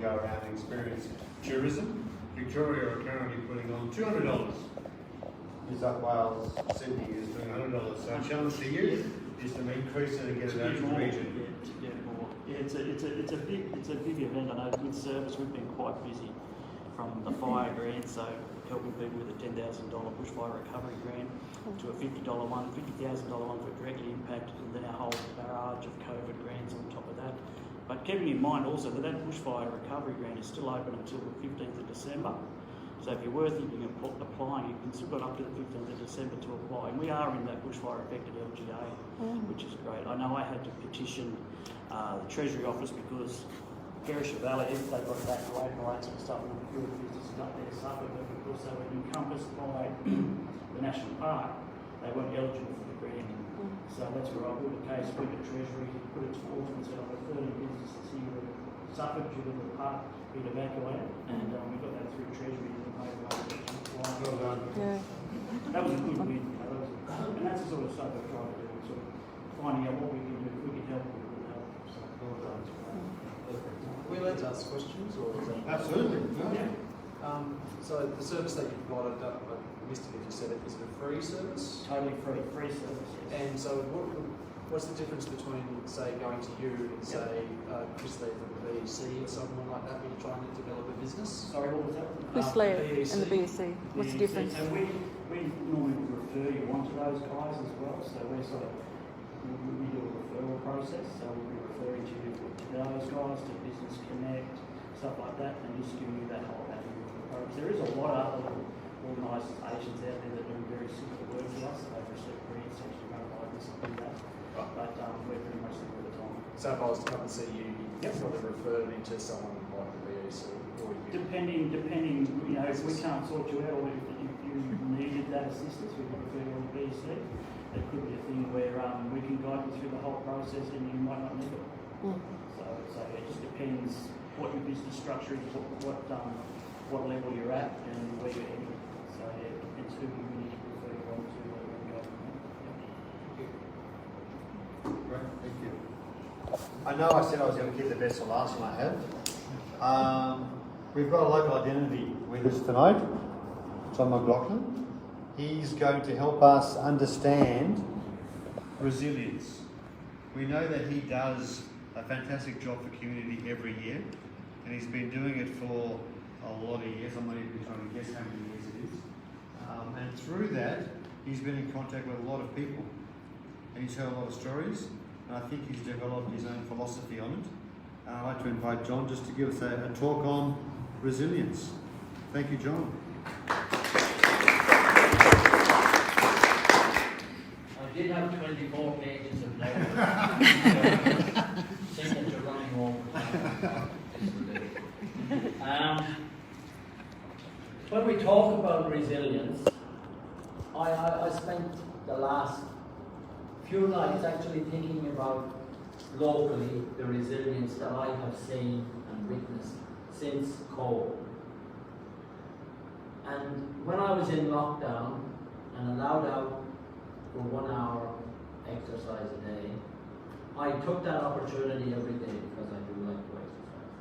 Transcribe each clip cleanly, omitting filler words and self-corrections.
go around and experience tourism. Victoria are currently putting on $200. New South Wales, Sydney is doing $100. So our challenge to you is to increase it and get it out to the region. Yeah, it's a big event. I know with service we've been quite busy from the fire grant, so helping people with a $10,000 bushfire recovery grant to a $50,000 one for directly impacted, and then a whole barrage of COVID grants on top of that. But keeping in mind also that that bushfire recovery grant is still open until the 15th of December. So if you were thinking of applying, you can still got up to the 15th of December to apply. And we are in that bushfire affected LGA, which is great. I know I had to petition the Treasury Office because Perisher Valley, they've got that great and all that sort of stuff, and a few of the businesses up there suffered, but because they were encompassed by the National Park, they weren't eligible for the grant. So that's where I put a case with the Treasury, put it forward and said, I've got 30 businesses here that suffered due to the park being evacuated, and we got that through Treasury and paid away. Well done. Yeah. That was a good win. And that's the sort of stuff we're trying to do, sort of finding out what we can do, if we can help, we can help. So, well done. Are we allowed to ask questions, or is that... Absolutely. Yeah. So the service that you provided, I missed it if you said it, is it a free service? Totally free service, yes. And so what's the difference between, say, going to you and, say, Chris Lee from the BEC or someone like that when you're trying to develop a business? Sorry, what was that? Chris Lee and the BEC. What's the difference? So we normally refer you on to those guys as well. So we're sort of, we do a referral process. So we'll be referring to those guys, to Business Connect, stuff like that, and just giving you that whole avenue of approach. There is a lot of other organisations out there that do very similar work to us. They've received grants, actually run by this and do that. But we're pretty much there all the time. So if I was to come and see you, you'd probably refer me to someone like the BEC or you? Depending, you know, if we can't sort you out or if you needed that assistance, we can refer you on the BEC. It could be a thing where we can guide you through the whole process and you might not need it. So it just depends what your business structure is, what level you're at and where you're heading. So yeah, it depends who you need to refer you on to where you go. Great, thank you. I know I said I was going to keep the best for last, and I have. We've got a local identity with us tonight, John McLaughlin. He's going to help us understand resilience. We know that he does a fantastic job for community every year, and he's been doing it for a lot of years. I'm not even trying to guess how many years it is. And through that, he's been in contact with a lot of people, and he's heard a lot of stories, and I think he's developed his own philosophy on it. And I'd like to invite John just to give us a talk on resilience. Thank you, John. I did have 24 pages of notes. Seeing that you're running over time. When we talk about resilience, I spent the last few nights actually thinking about locally the resilience that I have seen and witnessed since COVID. And when I was in lockdown and allowed out for 1 hour exercise a day, I took that opportunity every day because I do like to exercise.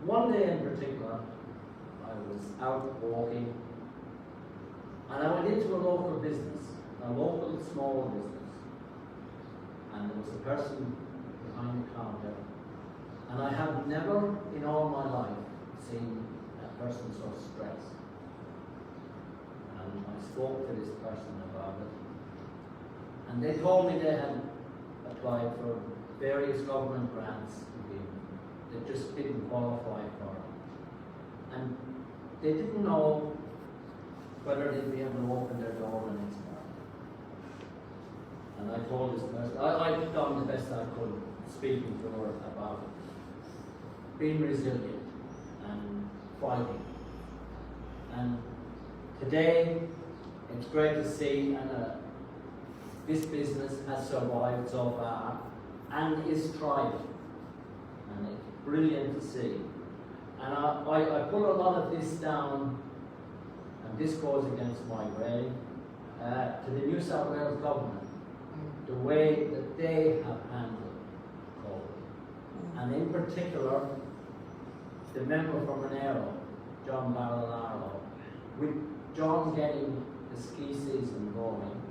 One day in particular, I was out walking and I went into a local business, a local small business, and there was a person behind the counter, and I have never in all my life seen a person so stressed. And I spoke to this person about it, and they told me they had applied for various government grants that just didn't qualify for it. And they didn't know whether they'd be able to open their door the next morning. And I told this person, I done the best I could speaking to her about it. Being resilient and fighting. And today, it's great to see this business has survived so far and is thriving. And it's brilliant to see. And I put a lot of this down, and this goes against my grain, to the New South Wales government, the way that they have handled COVID. And in particular, the member from Monero, John Barilaro, with John getting the ski season going,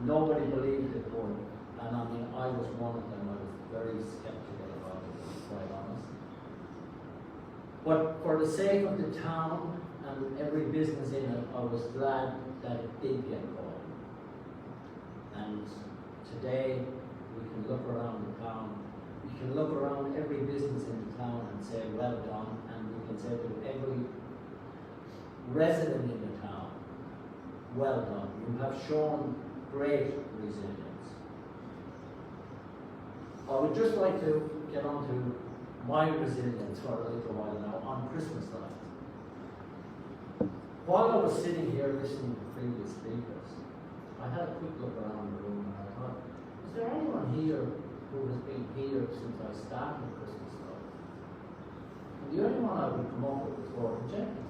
nobody believed it would. And I mean, I was one of them. I was very skeptical about it, to be quite honest. But for the sake of the town and every business in it, I was glad that it did get going. And today, we can look around the town. We can look around every business in the town and say, well done. And we can say to every resident in the town, well done. You have shown great resilience. I would just like to get on to my resilience for a little while now on Christmas night. While I was sitting here listening to previous speakers, I had a quick look around the room and I thought, is there anyone here who has been here since I started Christmas night? And the only one I would come up with was Gordon Jenkins.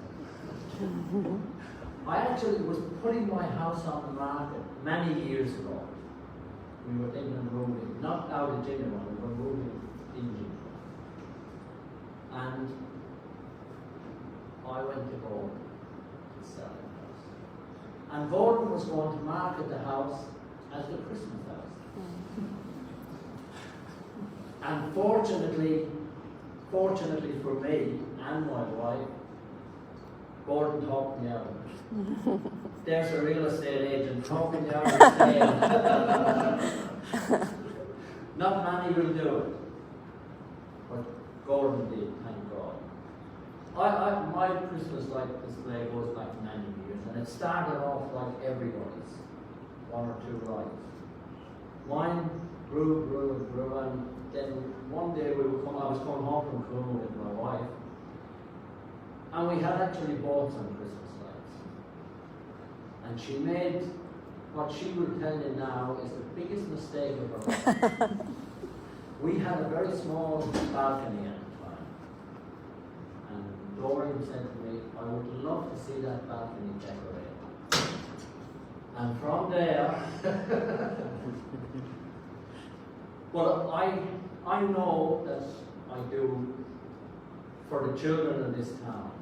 I actually was putting my house on the market many years ago. We were thinking of moving, not out of Jindabyne, we were moving in Jindabyne. And I went to Gordon to sell the house. And Gordon was going to market the house as the Christmas house. And fortunately for me and my wife, Gordon talked me out of it. There's a real estate agent talking me out of the sale. Not many will do it. But Gordon did, thank God. My Christmas light display goes back many years, and it started off like everybody's, one or two lights. Mine grew, and then one day I was coming home from Coombe with my wife, and we had actually bought some Christmas lights. And she made what she will tell you now is the biggest mistake of her life. We had a very small balcony at the time. And Dorian said to me, I would love to see that balcony decorated. And from there, well, I know that I do for the children of this town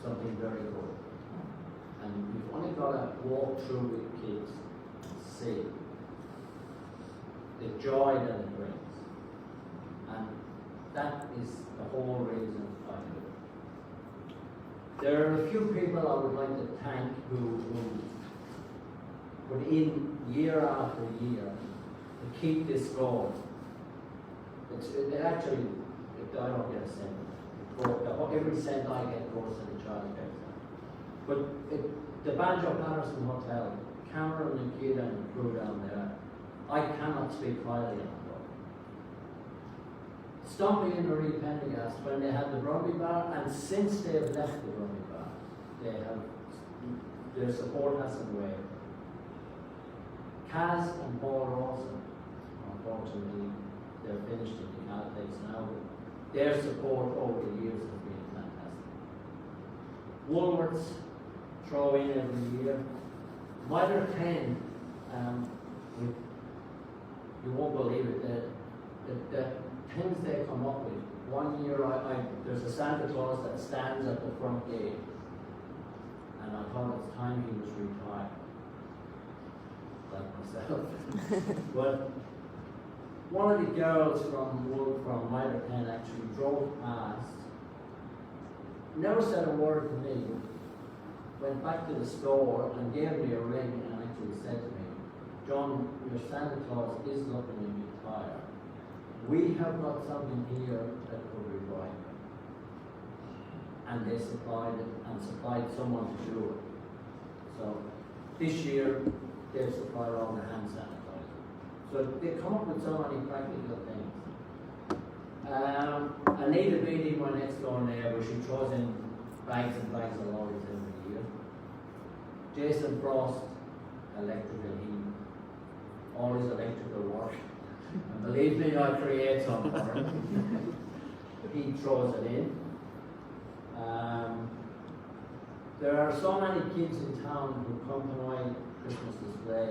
something very good. And you've only got to walk through with kids and see the joy that it brings. And that is the whole reason I do it. There are a few people I would like to thank who put in year after year to keep this going. I don't get a cent. Every cent I get goes to the child care center. But the Banjo Patterson Hotel, Cameron and Kid and the crew down there, I cannot speak highly of them. Stumpy and Marie Pendergast, when they had the rugby bar, and since they've left the rugby bar, their support hasn't wavered. Kaz and Paul Rawson, unfortunately, they're finished in the Caltex now, but their support over the years has been fantastic. Woolworths throw in every year. Mitre 10, you won't believe it, the things they come up with. One year, there's a Santa Claus that stands at the front gate, and I thought it's time he was retired, like myself. But one of the girls from Mitre 10 actually drove past, never said a word to me, went back to the store and gave me a ring and actually said to me, John, your Santa Claus is looking to retire. We have got something here that could be right. And they supplied it and supplied someone to do it. So this year they've supplied all the hand sanitizer. So they come up with so many practical things. Anita Beatty, my next door neighbour, she throws in bags and bags of lorries every year. Jason Frost, electrical heat, always electrical work. And believe me, I create some for him. He throws it in. There are so many kids in town who come to my Christmas display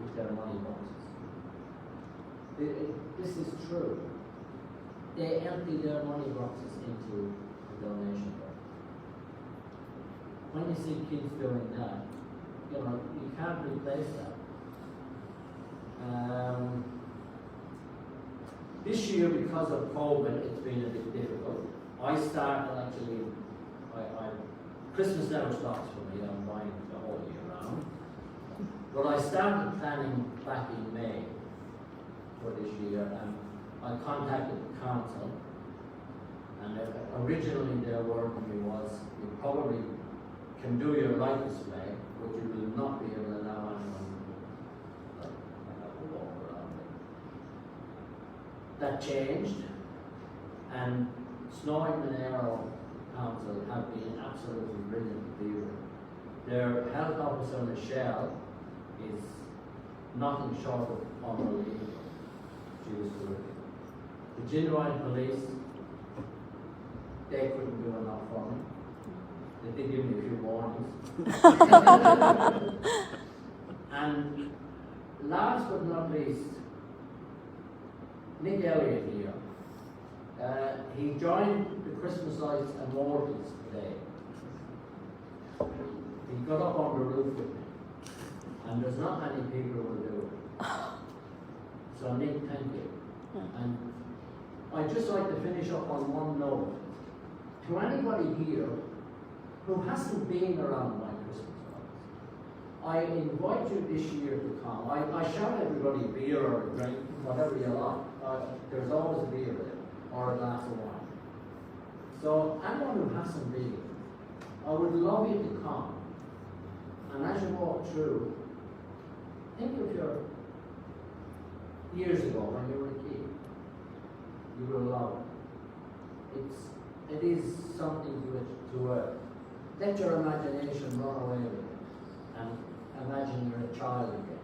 with their money boxes. This is true. They empty their money boxes into you see kids doing that, you know, you can't replace that. This year, because of COVID, it's been a bit difficult. I started actually, Christmas never stops for me, I'm buying the whole year round. But I started planning back in May for this year, and I contacted the council, and originally their word to me was, you probably can do your light display, but you will not be able to allow anyone to walk around it. That changed, and Snowing and Arrow Council have been absolutely brilliant to deal with. Their health officer, Michelle, is nothing short of unbelievable. She was terrific. The Jindabyne police, they couldn't do enough for me. They did give me a few warnings. And last but not least, Nick Elliott here. He joined the Christmas lights and mortals today. He got up on the roof with me, and there's not many people who will do it. So Nick, thank you. And I'd just like to finish up on one note. To anybody here who hasn't been around my Christmas lights, I invite you this year to come. I shout everybody beer or a drink, whatever you like. There's always a beer there, or a glass of wine. So anyone who hasn't been, I would love you to come. And as you walk through, think of your years ago when you were a kid. You will love it. It is something to let your imagination run away with it and imagine you're a child again.